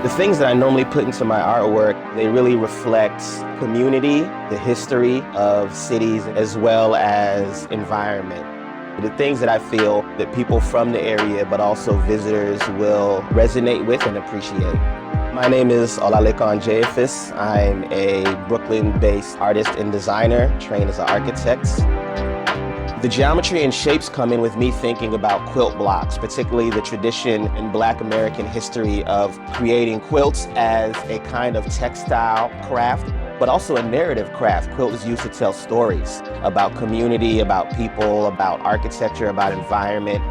The things that I normally put into my artwork, they really reflect community, the history of cities, as well as environment. The things that I feel that people from the area, but also visitors, will resonate with and appreciate. My name is Olalekan Jayefis. I'm a Brooklyn-based artist and designer, trained as an architect. The geometry and shapes come in with me thinking about quilt blocks, particularly the tradition in Black American history of creating quilts as a kind of textile craft, but also a narrative craft. Quilt is used to tell stories about community, about people, about architecture, about environment.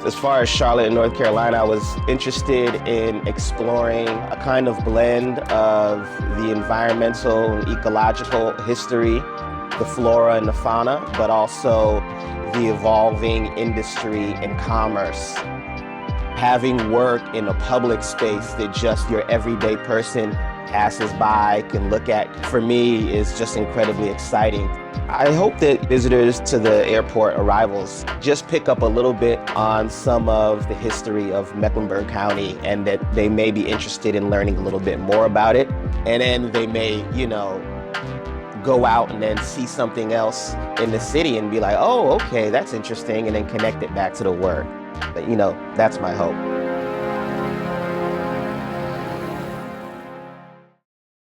As far as Charlotte and North Carolina, I was interested in exploring a kind of blend of the environmental and ecological history, the flora and the fauna, but also the evolving industry and commerce. Having work in a public space that just your everyday person passes by, can look at, for me, is just incredibly exciting. I hope that visitors to the airport arrivals just pick up a little bit on some of the history of Mecklenburg County, and that they may be interested in learning a little bit more about it. And then they may, go out and then see something else in the city and be like, oh, okay, that's interesting, and then connect it back to the work. But, that's my hope.